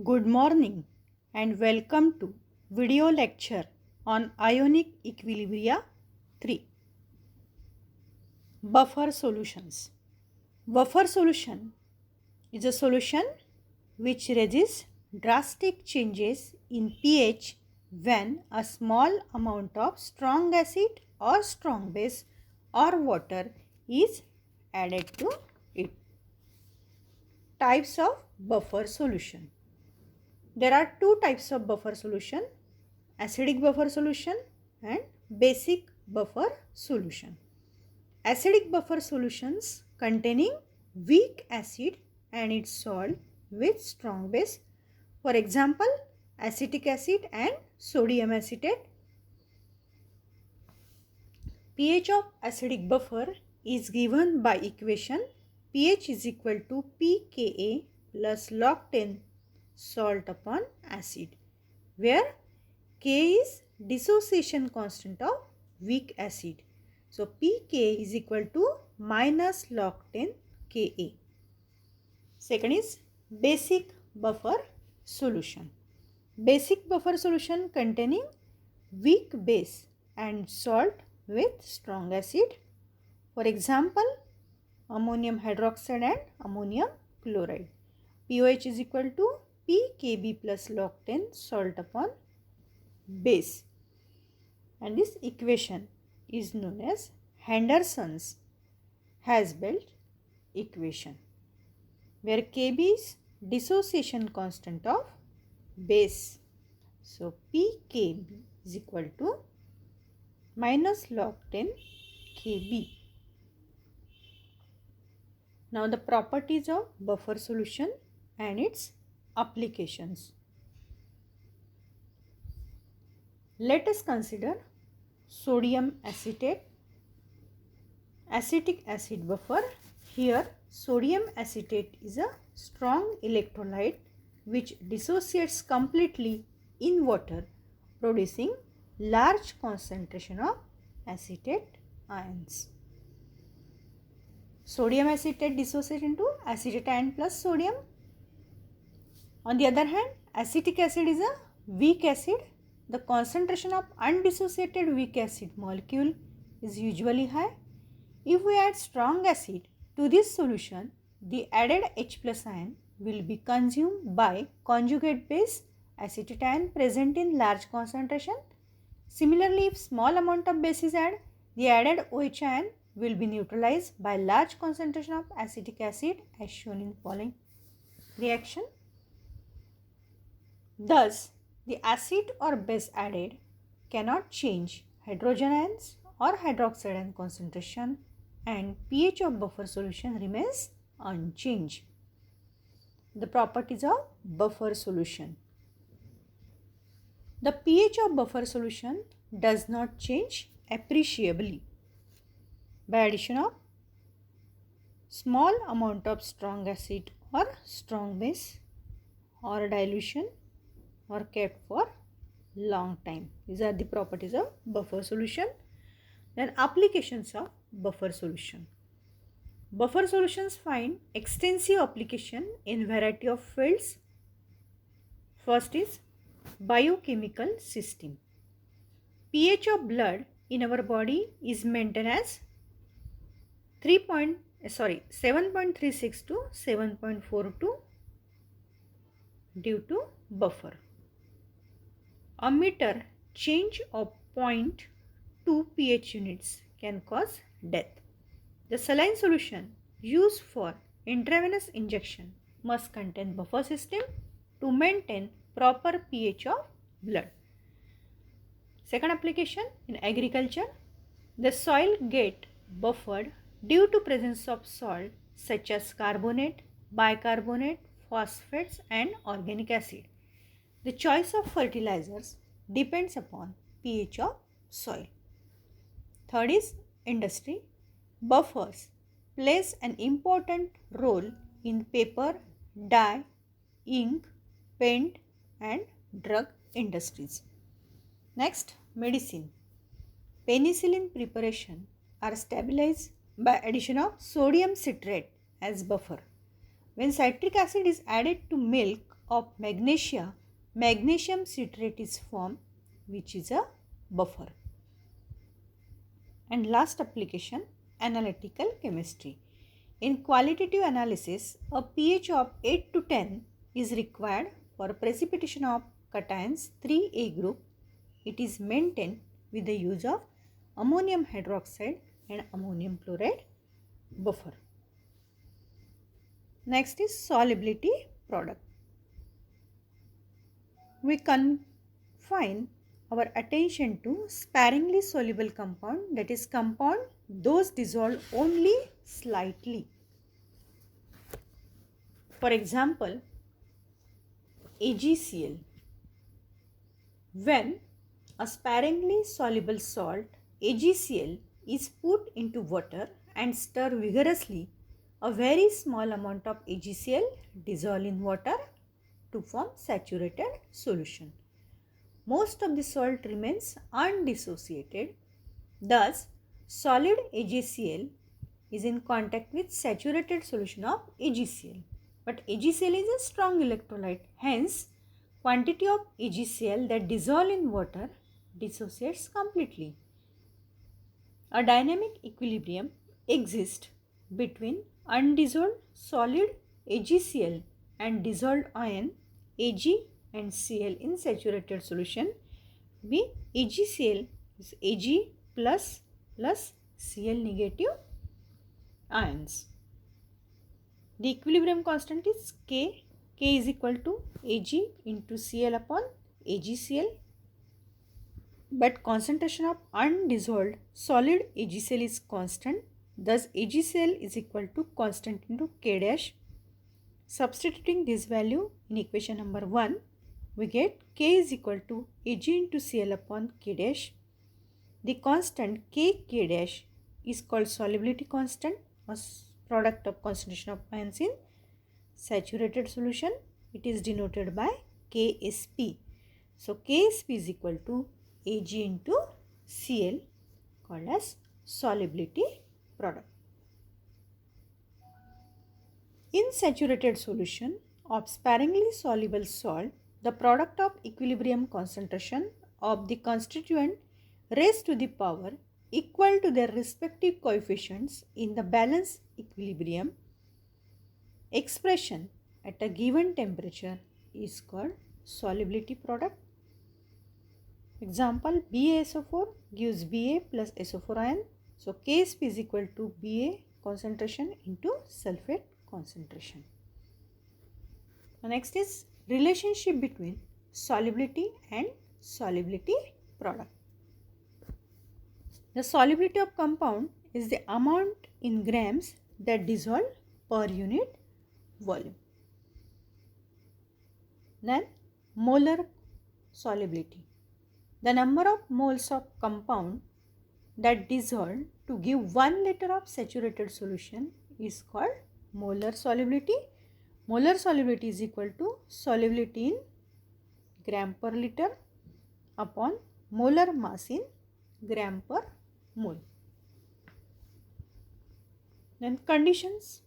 Good morning and welcome to video lecture on ionic equilibria 3. Buffer solutions. Buffer solution is a solution which resists drastic changes in pH when a small amount of strong acid or strong base or water is added to it. Types of buffer solution. There are two types of buffer solution, acidic buffer solution and basic buffer solution. Acidic buffer solutions containing weak acid and its salt with strong base. For example, acetic acid and sodium acetate. pH of acidic buffer is given by equation pH is equal to pKa plus log 10 salt upon acid, where K is dissociation constant of weak acid. So pK is equal to minus log 10 Ka. Second is basic buffer solution. Basic buffer solution containing weak base and salt with strong acid. For example, ammonium hydroxide and ammonium chloride. pOH is equal to pKb plus log 10 salt upon base, and this equation is known as Henderson's Hasbelt equation, where Kb is dissociation constant of base. So pKb is equal to minus log 10 Kb. Now the properties of buffer solution and its applications. Let us consider sodium acetate, acetic acid buffer. Here sodium acetate is a strong electrolyte which dissociates completely in water, producing large concentration of acetate ions. Sodium acetate dissociates into acetate ion plus sodium. On the other hand, acetic acid is a weak acid. The concentration of undissociated weak acid molecule is usually high. If we add strong acid to this solution, the added H plus ion will be consumed by conjugate base acetate ion present in large concentration. Similarly, if small amount of base is added, the added OH ion will be neutralized by large concentration of acetic acid as shown in following reaction. Thus, the acid or base added cannot change hydrogen ions or hydroxide ion concentration, and pH of buffer solution remains unchanged. The properties of buffer solution. The pH of buffer solution does not change appreciably by addition of small amount of strong acid or strong base or dilution or kept for long time. These are the properties of buffer solution. Then applications of buffer solution. Buffer solutions find extensive application in variety of fields. First is biochemical system. pH of blood in our body is maintained as 7.36 to 7.42 due to buffer. A meter change of 0.2 pH units can cause death. The saline solution used for intravenous injection must contain buffer system to maintain proper pH of blood. Second application in agriculture, the soil get buffered due to presence of salt such as carbonate, bicarbonate, phosphates and organic acid. The choice of fertilizers depends upon pH of soil. Third is industry. Buffers plays an important role in paper, dye, ink, paint and drug industries. Next, medicine. Penicillin preparation are stabilized by addition of sodium citrate as buffer. When citric acid is added to milk of magnesia, magnesium citrate is formed, which is a buffer. And last application, analytical chemistry. In qualitative analysis, a pH of 8 to 10 is required for precipitation of cations 3A group. It is maintained with the use of ammonium hydroxide and ammonium chloride buffer. Next is solubility product. We confine our attention to sparingly soluble compound, that is compound those dissolve only slightly. For example, AgCl. When a sparingly soluble salt AgCl is put into water and stirred vigorously, a very small amount of AgCl dissolves in water to form saturated solution. Most of the salt remains undissociated. Thus, solid AgCl is in contact with saturated solution of AgCl. But AgCl is a strong electrolyte. Hence, quantity of AgCl that dissolve in water dissociates completely. A dynamic equilibrium exists between undissolved solid AgCl and dissolved ion Ag and Cl in saturated solution. AgCl is Ag plus Cl negative ions. The equilibrium constant is K. K is equal to Ag into Cl upon AgCl. But concentration of undissolved solid AgCl is constant. Thus, AgCl is equal to constant into K dash. Substituting this value in equation number 1, we get K is equal to Ag into Cl upon K dash. The constant K dash is called solubility constant, or product of concentration of ions in saturated solution. It is denoted by Ksp. So, Ksp is equal to Ag into Cl, called as solubility product. In saturated solution of sparingly soluble salt, the product of equilibrium concentration of the constituent raised to the power equal to their respective coefficients in the balanced equilibrium expression at a given temperature is called solubility product. Example, BaSO4 gives Ba plus SO4 ion. So, Ksp is equal to Ba concentration into sulfate concentration. Next is relationship between solubility and solubility product. The solubility of compound is the amount in grams that dissolve per unit volume. Then molar solubility. The number of moles of compound that dissolve to give 1 liter of saturated solution is called molar solubility. Molar solubility is equal to solubility in gram per liter upon molar mass in gram per mole. Then conditions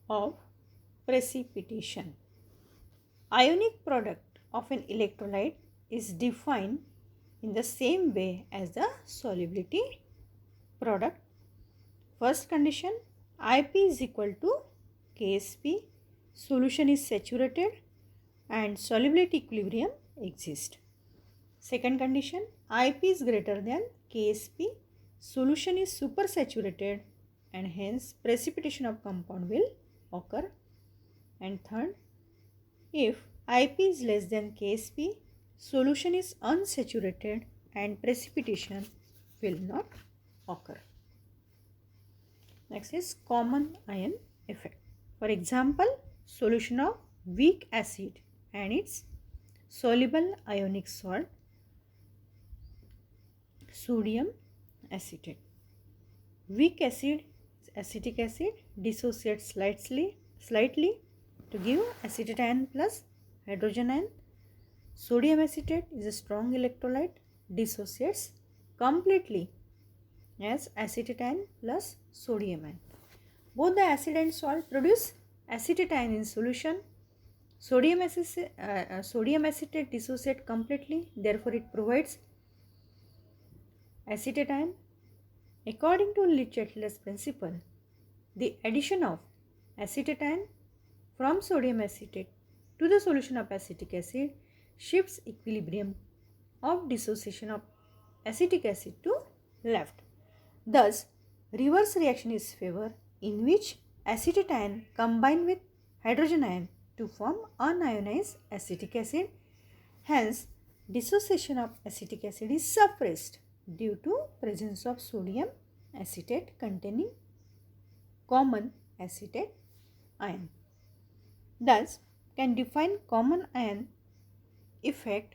of precipitation. Ionic product of an electrolyte is defined in the same way as the solubility product. First condition, IP is equal to Ksp, solution is saturated and solubility equilibrium exists. Second condition, IP is greater than Ksp, solution is supersaturated and hence precipitation of compound will occur. And third, if IP is less than Ksp, solution is unsaturated and precipitation will not occur. Next is common ion effect. For example, solution of weak acid and its soluble ionic salt, sodium acetate. Weak acid is acetic acid, dissociates slightly to give acetate ion plus hydrogen ion. Sodium acetate is a strong electrolyte, dissociates completely as acetate ion plus sodium ion. Both the acid and salt produce acetate ion in solution. Sodium acetate dissociate completely, therefore it provides acetate ion. According to Le Chatelier's principle, the addition of acetate ion from sodium acetate to the solution of acetic acid shifts equilibrium of dissociation of acetic acid to left. Thus, reverse reaction is favored in which acetate ion combine with hydrogen ion to form unionized acetic acid. Hence, dissociation of acetic acid is suppressed due to presence of sodium acetate containing common acetate ion. Thus, can define common ion effect.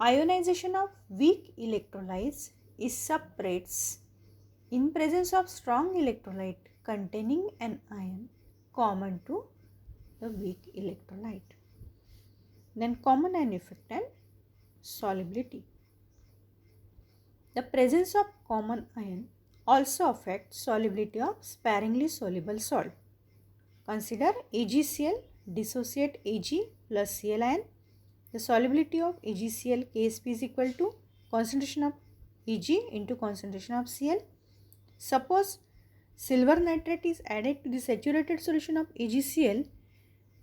Ionization of weak electrolytes is suppressed in presence of strong electrolyte containing an ion common to the weak electrolyte. Then common ion effect and solubility. The presence of common ion also affects solubility of sparingly soluble salt. Consider AgCl dissociate Ag plus Cl ion. The solubility of AgCl Ksp is equal to concentration of Ag into concentration of Cl. Suppose silver nitrate is added to the saturated solution of AgCl.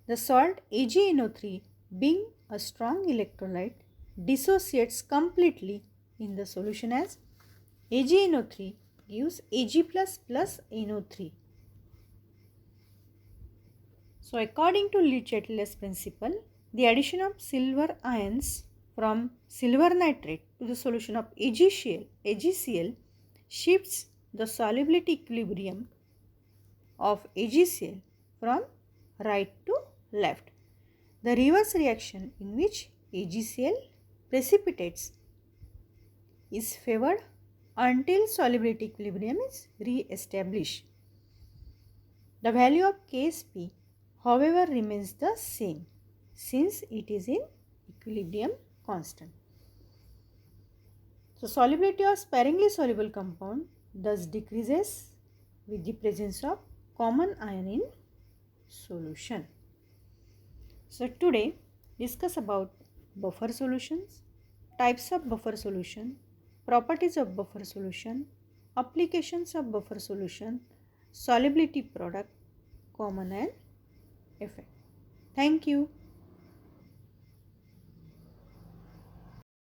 The salt AgNO3, being a strong electrolyte, dissociates completely in the solution as AgNO3 gives Ag plus NO3. So, according to Le Chatelier's principle, the addition of silver ions from silver nitrate to the solution of AgCl shifts the solubility equilibrium of AgCl from right to left. The reverse reaction in which AgCl precipitates is favored until solubility equilibrium is re-established. The value of Ksp, however, remains the same since it is in equilibrium constant. So, solubility of sparingly soluble compound thus decreases with the presence of common ion in solution. So, today discuss about buffer solutions, types of buffer solution, properties of buffer solution, applications of buffer solution, solubility product, common ion effect. Thank you.